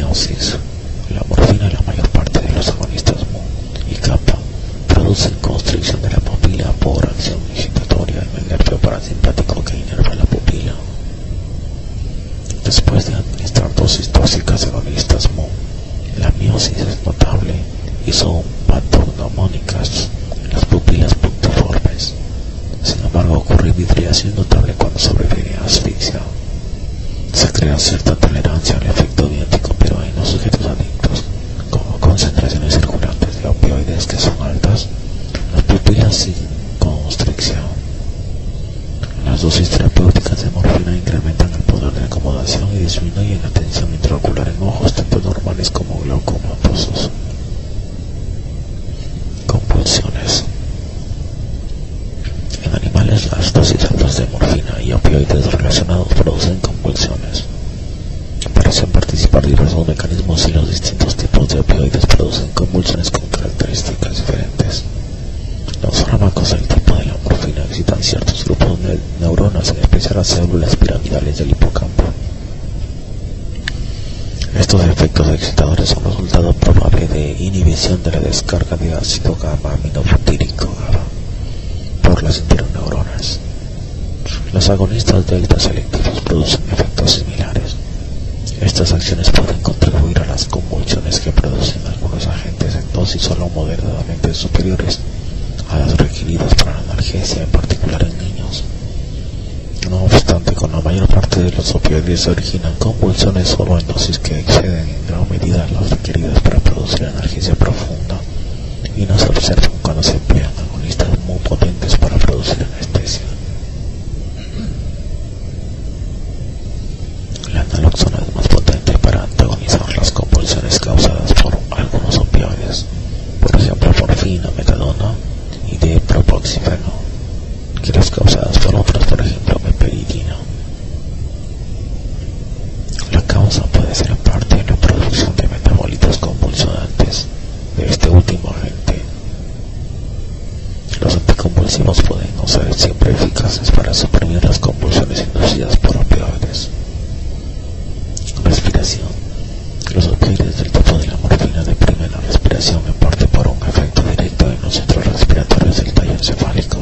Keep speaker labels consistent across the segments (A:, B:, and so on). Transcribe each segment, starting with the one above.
A: meiosis. La morfina y la mayor parte de los agonistas mu y kappa producen constricción de la pupila por acción excitatoria en el nervio parasimpático que inerva la pupila. Después de administrar dosis tóxicas de agonistas mu, la meiosis es notable y son patognomónicas en las pupilas puntiformes. Sin embargo, ocurre vidriación notable cuando sobreviene asfixia. Se crea cierta tolerancia al efecto biótico, pero en los sujetos adictos, como concentraciones circulantes de opioides que son altas, las pupilas siguen constricción. Las dosis terapéuticas de morfina incrementan el poder de acomodación y disminuyen la tensión intraocular en ojos tanto normales como glaucomatosos. Convulsiones. En animales, las dosis altas de morfina y opioides relacionados producen convulsiones. Parecen participar diversos mecanismos y los distintos tipos de opioides producen convulsiones con características diferentes. Los fármacos del tipo de la morfina excitan ciertos grupos de neuronas, en especial las células piramidales del hipocampo. Estos efectos excitadores son resultado probable de inhibición de la descarga de ácido gamma-aminobutírico GABA por las interneuronas. Los agonistas delta selectivos producen efectos similares. Estas acciones pueden contribuir a las convulsiones que producen algunos agentes en dosis solo moderadamente superiores a las requeridas para la analgesia, en particular en niños. No obstante, con la mayor parte de los opioides se originan convulsiones solo en dosis que exceden en gran medida las requeridas para producir analgesia profunda y no se observan cuando se emplean agonistas muy potentes para producir anestesia. La naloxona es más potente para antagonizar las convulsiones causadas por algunos opioides, por ejemplo morfina, metadona y dipropoxifeno, que las causadas por otros, por ejemplo meperidina. La causa puede ser en parte la producción de metabolitos convulsionantes de este último agente. Los anticonvulsivos pueden no ser siempre eficaces para suprimir las convulsiones inducidas por opioides. Respiración. Los opioides del tipo de la morfina deprimen la respiración en parte por un efecto directo en los centros respiratorios del tallo encefálico.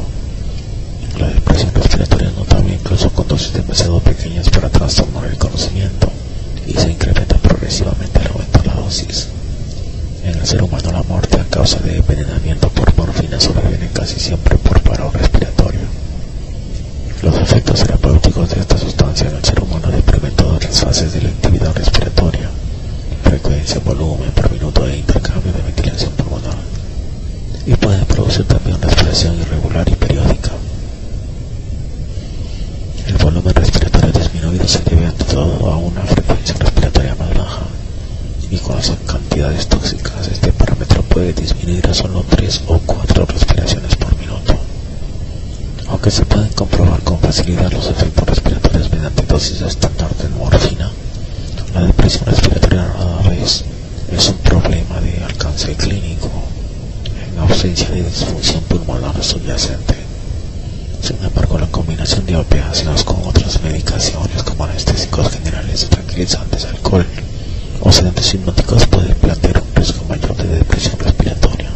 A: La depresión respiratoria es notable incluso con dosis demasiado pequeñas para trastornar el conocimiento y se incrementa progresivamente al aumentar la dosis. En el ser humano, la muerte a causa de envenenamiento por morfina sobreviene casi siempre por paro respiratorio. Los efectos terapéuticos de esta sustancia en el ser humano deprimen todas las fases de la actividad respiratoria, frecuencia, volumen por minuto e intercambio de ventilación pulmonar, y pueden producir también respiración irregular y periódica. El volumen respiratorio disminuido se debe ante todo a una frecuencia respiratoria más baja, y con las cantidades tóxicas este parámetro puede disminuir a solo 3 o 4 respiraciones por minuto. Aunque se pueden comprobar con facilidad los efectos respiratorios mediante dosis estándar de morfina, la depresión respiratoria rara vez es un problema de alcance clínico en ausencia de disfunción pulmonar subyacente. Sin embargo, la combinación de opiáceos con otras medicaciones como anestésicos generales, tranquilizantes, alcohol o sedantes hipnóticos puede plantear un riesgo mayor de depresión respiratoria.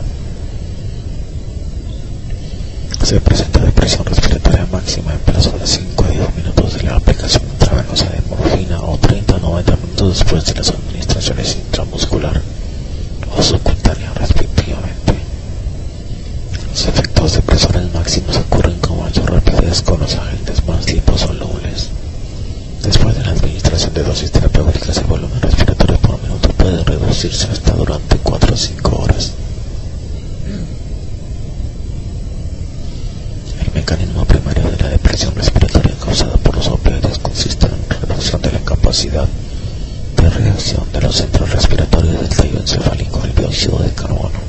A: Se presenta depresión respiratoria máxima en plazo de 5 a 10 minutos de la aplicación intravenosa de morfina o 30 a 90 minutos después de las administraciones intramuscular o subcutánea respectivamente. Los efectos depresores máximos ocurren con mayor rapidez con los agentes más liposolubles. Después de la administración de dosis terapéuticas, el volumen respiratorio por minuto puede reducirse hasta durante 4 o 5 horas. El mecanismo primario de la depresión respiratoria causada por los opioides consiste en reducción de la capacidad de reacción de los centros respiratorios del tallo encefálico al dióxido de carbono.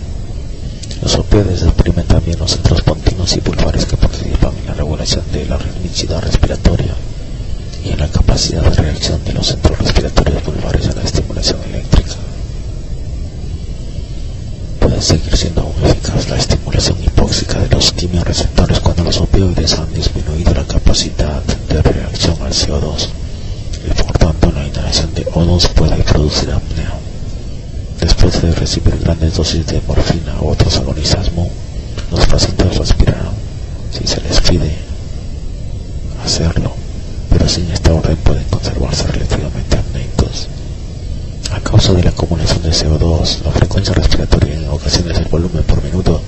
A: Los opioides deprimen también los centros pontinos y pulmonares que participan en la regulación de la ritmicidad respiratoria y en la capacidad de reacción de los centros respiratorios pulmonares a la estimulación eléctrica. Puede seguir siendo aún eficaz la estimulación hipóxica de los quimiorreceptores cuando los opioides han disminuido la capacidad de reacción al CO2 y por tanto la la inhalación de O2 puede producir apnea. Después de recibir grandes dosis de morfina u otros agonistas MU, los pacientes respirarán si se les pide hacerlo, pero sin esta orden pueden conservarse relativamente apneicos. A causa de la acumulación de CO2, la frecuencia respiratoria y en ocasiones el volumen por minuto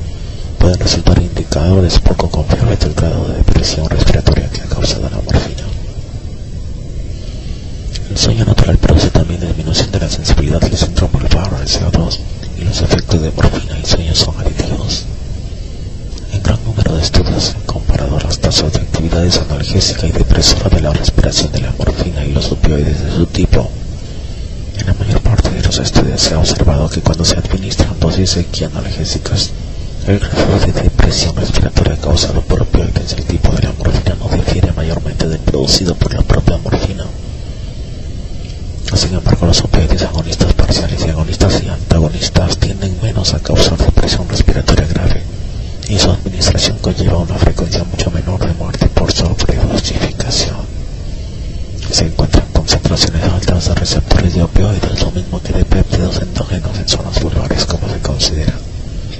A: pueden resultar indicadores poco confiables del grado de depresión respiratoria que ha causado la morfina. El sueño natural produce también disminución de la sensibilidad del centro pulvar al CO2 y los efectos de morfina y sueño son aditivos. En gran número de estudios han comparado las tasas de actividades analgésica y depresora de la respiración de la morfina y los opioides de su tipo. En la mayor parte de los estudios se ha observado que cuando se administran dosis analgésicas, el grado de depresión respiratoria causado por opioides del tipo de la morfina no difiere mayormente del producido por la propia morfina. Sin embargo, los opioides agonistas parciales y agonistas y antagonistas tienden menos a causar depresión respiratoria grave, y su administración conlleva una frecuencia mucho menor de muerte por sobredosificación. Se encuentran concentraciones altas de receptores de opioides, lo mismo que de péptidos endógenos en zonas vulvares, como se considera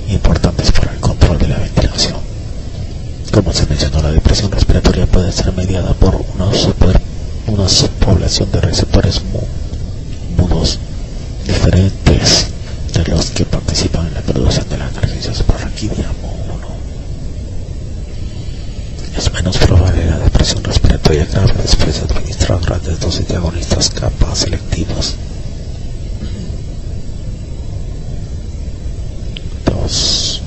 A: importantes para el control de la ventilación. Como se mencionó, la depresión respiratoria puede ser mediada por una subpoblación de receptores mudos diferentes de los que participan en la producción de la analgesia esporraquidia MU1. Es menos probable la depresión respiratoria grave después de administrar grandes dosis de agonistas kappa selectivos. 2.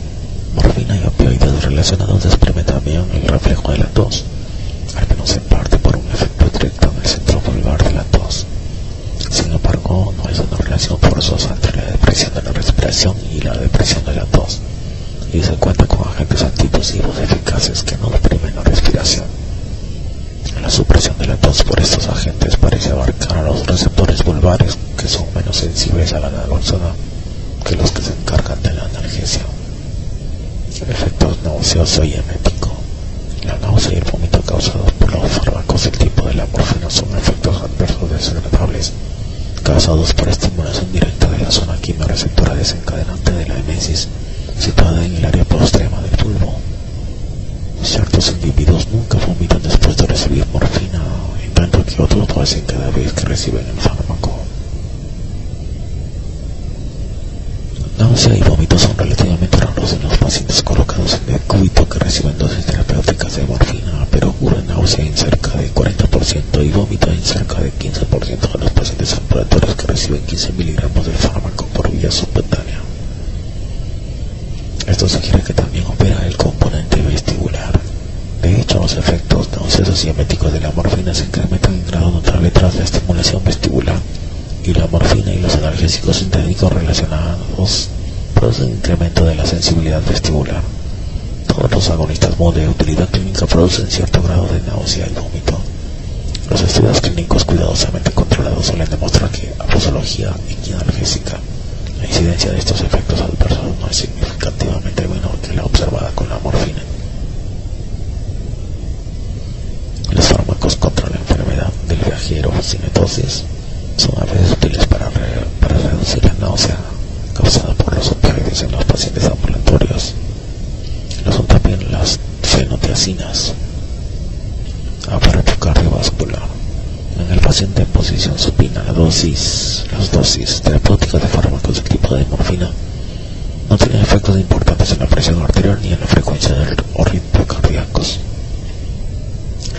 A: Morfina y opioides relacionados desprimen también el reflejo de la tos, al menos en parte por un efecto directo en el centro vulvar de la tos. Sin embargo, no hay una relación forzosa entre la depresión de la respiración y la depresión de la tos, y se cuenta con agentes antitusivos eficaces que no deprimen la respiración. La supresión de la tos por estos agentes parece abarcar a los receptores vulvares, que son menos sensibles a la naloxona que los que se encargan de la analgesia. Efectos nauseoso y emético. La náusea y el vómito causados por los fármacos del tipo de la morfina son efectos adversos desagradables causados por estimulación directa de la zona quimioreceptora desencadenante de la emesis situada en el área postrema del bulbo. Ciertos individuos nunca vomitan después de recibir morfina, en tanto que otros lo hacen cada vez que reciben el fármaco. Náusea y vómitos son relativamente raros en los pacientes colocados en decúbito que reciben dosis terapéuticas de morfina, pero ocurre náusea en cerca de 40% y vómito en cerca de 15% de los pacientes ambulatorios que reciben 15 miligramos del fármaco por vía subcutánea. Esto sugiere que también opera el componente vestibular. De hecho, los efectos nauseosos y eméticos de la morfina se incrementan en grado notable tras la estimulación vestibular, y la morfina y los analgésicos sintéticos relacionados producen incremento de la sensibilidad vestibular. Todos los agonistas MU de utilidad clínica producen cierto grado de náusea y vómito. Los estudios clínicos cuidadosamente controlados suelen demostrar que a posología equianalgésica la incidencia de estos efectos adversos no es significativamente menor que la observada con la morfina. Los fármacos contra la enfermedad del viajero cinetosis son a veces útiles para reducir la náusea causada por los opioides en los pacientes ambulatorios. Lo son también las fenotiacinas. Aparato cardiovascular. En el paciente en posición supina, las dosis terapéuticas de fármacos del tipo de morfina no tienen efectos importantes en la presión arterial ni en la frecuencia de los ritmos cardíacos.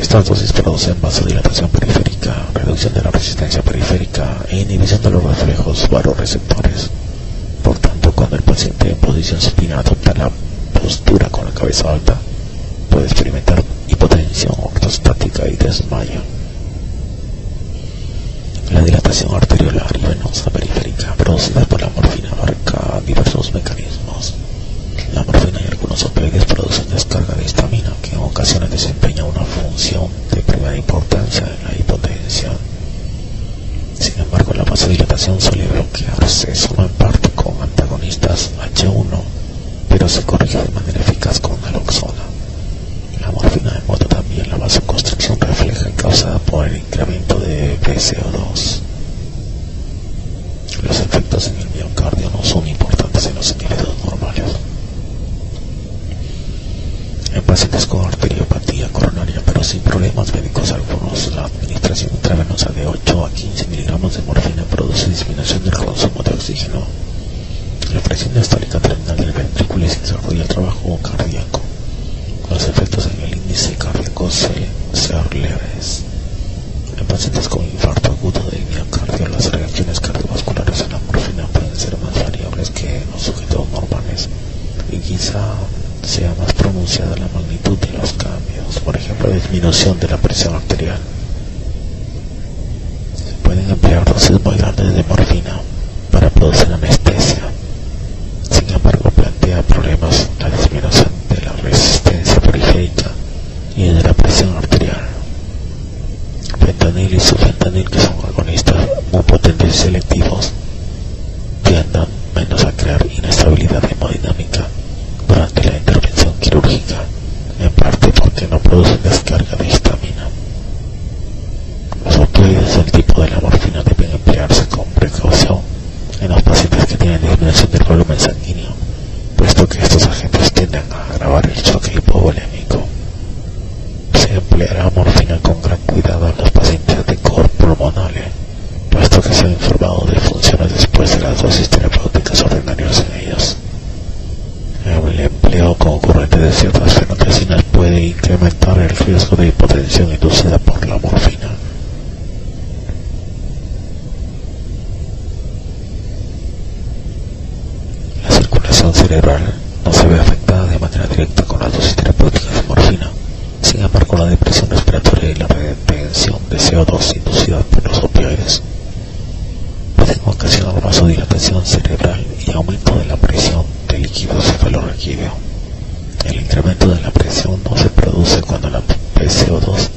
A: Estas dosis producen vasodilatación periférica, reducción de la resistencia periférica e inhibición de los reflejos varoreceptores. Por tanto, cuando el paciente en posición supina adopta la postura con la cabeza alta, puede experimentar hipotensión ortostática y desmayo. La dilatación arteriolar y venosa periférica producida por la morfina abarca diversos mecanismos. La morfina y algunos opioides producen descarga de histamina, que en ocasiones desempeña una función de primera importancia en la hipotensión. Sin embargo, la vasodilatación suele bloquearse solo en parte con antagonistas H1, pero se corrige de manera eficaz con naloxona. La morfina denota también la vasoconstricción refleja causada por el incremento de PCO2. sin problemas médicos algunos. La administración intravenosa de 8 a 15 miligramos de morfina produce disminución del consumo de oxígeno, la presión diastólica terminal del ventrículo y se desarrolla el trabajo cardíaco. Los efectos en el índice cardíaco suelen ser leves. En pacientes con infarto agudo del miocardio, las reacciones cardiovasculares a la morfina pueden ser más variables que en los sujetos normales y quizá sea más pronunciada la magnitud de los cambios. Por ejemplo, disminución de la presión arterial. Se pueden emplear dosis muy grandes de morfina para producir anestesia. Sin embargo, plantea problemas la disminución de la resistencia periférica y de la presión arterial. Fentanil y sulfentanil, que son agonistas muy potentes y selectivos, tienden menos a crear inestabilidad hemodinámica durante la intervención quirúrgica, en parte porque no producen descarga de histamina. Los opioides del tipo de la morfina deben emplearse con precaución en los pacientes que tienen disminución del volumen sanguíneo, puesto que estos agentes tienden a agravar el choque hipovolémico. Se empleará morfina con gran cuidado en los pacientes de cor pulmonale, puesto que se ha informado de funciones después de las dosis terapéuticas ordinarias en ellos. El empleo concurrente de ciertas fenotecinas puede incrementar el riesgo de hipotensión inducida por la morfina. La circulación cerebral no se ve afectada de manera directa con las dosis terapéuticas de morfina. Sin embargo, la depresión respiratoria y la retención de CO2 inducida por los opioides pueden ocasionar vasodilatación cerebral y aumento de la presión del líquido cefalorraquídeo. El incremento de la presión no se produce cuando la PCO2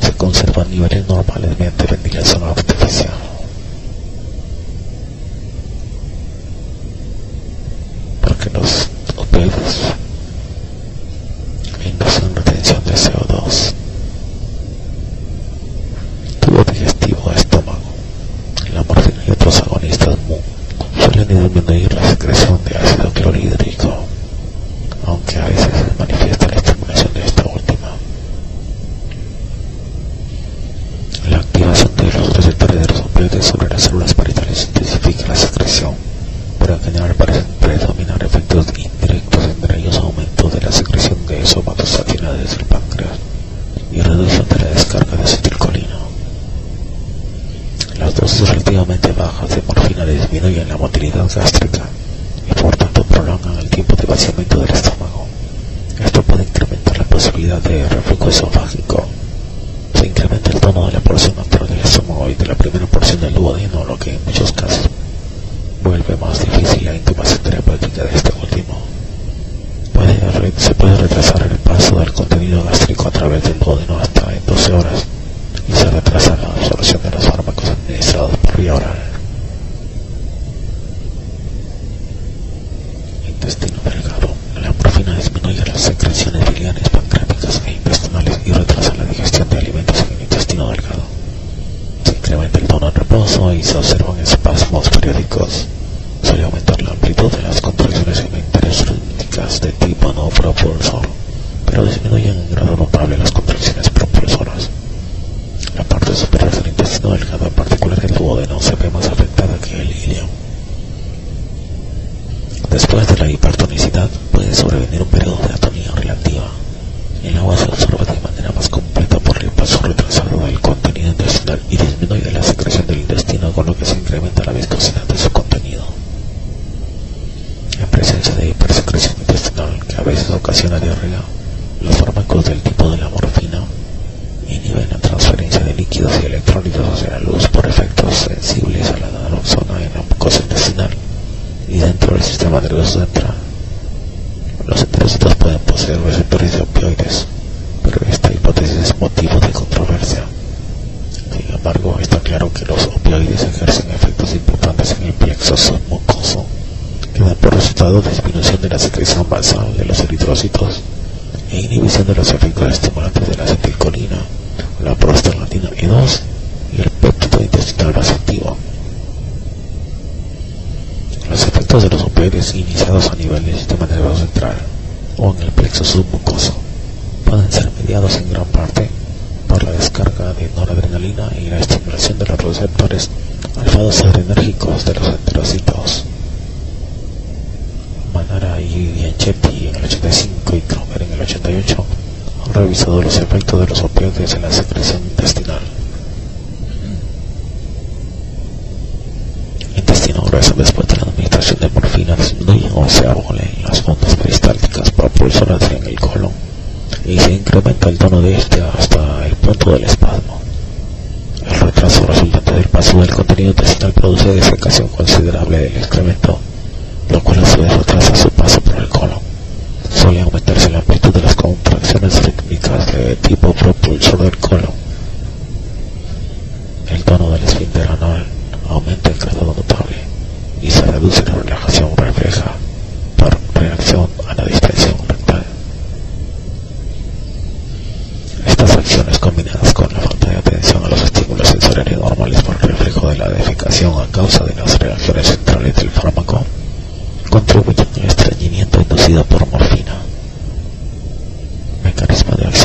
A: se conserva a niveles normales mediante ventilación artificial. Porque los opioides inducen retención de CO2. Tubo digestivo, estómago. La morfina y otros agonistas suelen disminuir la secreción de ácido clorhídrico, aunque a veces se manifiesta la estimulación de esta última. La activación de los receptores de los opioides sobre las células parietales intensifica la secreción, pero en general parecen predominar efectos indirectos, entre ellos aumento de la secreción de somatostatina desde el páncreas y reducción de la descarga de acetilcolina. Las dosis relativamente bajas de morfina disminuyen la motilidad gástrica y por tanto prolongan el tiempo de vaciamiento del estómago. Esto puede incrementar la posibilidad de reflujo esofágico. Se incrementa el tono de la porción natural del estómago y de la primera porción del duodeno, lo que en muchos casos vuelve más difícil la intubación terapéutica de este último. Se puede retrasar el paso del contenido gástrico a través del duodeno hasta en 12 horas y se retrasa la absorción de los fármacos administrados por vía oral. Intestino delgado. La morfina disminuye las secreciones biliares, pancreáticas e intestinales y retrasa la digestión de alimentos en el intestino delgado. Se incrementa el tono en reposo y se observan espasmos periódicos. Suele aumentar la amplitud de las contracciones involuntarias rítmicas de tipo no propulsor, pero disminuyen en grado notable las contracciones propulsoras. La parte superior del intestino delgado, en particular el duodeno, se ve más afectada que el ilio. Después de la hipertonicidad puede sobrevenir un periodo de atonía relativa. El agua se absorbe de manera más completa por el paso retrasado del contenido intestinal y disminuye la secreción del intestino, con lo que se incrementa la viscosidad de su contenido. En presencia de hipersecreción intestinal, que a veces ocasiona diarrea, los fármacos del tipo de la morfina inhiben la transferencia de líquidos y electrolitos hacia la luz por efectos sensibles a la naloxona en la mucosa intestinal y dentro del sistema nervioso central. Los enterocitos pueden poseer receptores de opioides, pero esta hipótesis es motivo de controversia. Sin embargo, está claro que los opioides ejercen efectos importantes en el plexo submucoso, que dan por resultado disminución de la secreción basal de los eritrocitos e inhibición de los efectos estimulantes de la acetilcolina, la prostaglandina E2 y el péptido intestinal vasoactivo. Los efectos de los opioides iniciados a nivel del sistema nervioso central o en el plexo submucoso pueden ser mediados en gran parte descarga de noradrenalina y la estimulación de los receptores alfados adrenérgicos de los enterocitos. Manara y Bianchetti en el 85 y Kromer en el 88 han revisado los efectos de los opioides en la secreción intestinal. Intestino grueso después de la administración de morfina disminuye o se abolen las ondas peristálticas propulsoras en el colon y se incrementa el tono de este hasta el punto del espasmo. El retraso resultante del paso del contenido intestinal produce desecación considerable del excremento, lo cual a su vez retrasa su paso por el colon. Suele aumentarse la amplitud de las contracciones rítmicas de tipo propulsor del colon. El tono del esfínter anal aumenta en grado notable y se reduce la relajación refleja por reacción a la distensión rectal. Estas acciones, combinadas con la falta de atención a los estímulos sensoriales normales por reflejo de la defecación a causa de las reacciones centrales del fármaco, contribuyen al estreñimiento inducido por morfina. Mecanismo de acción.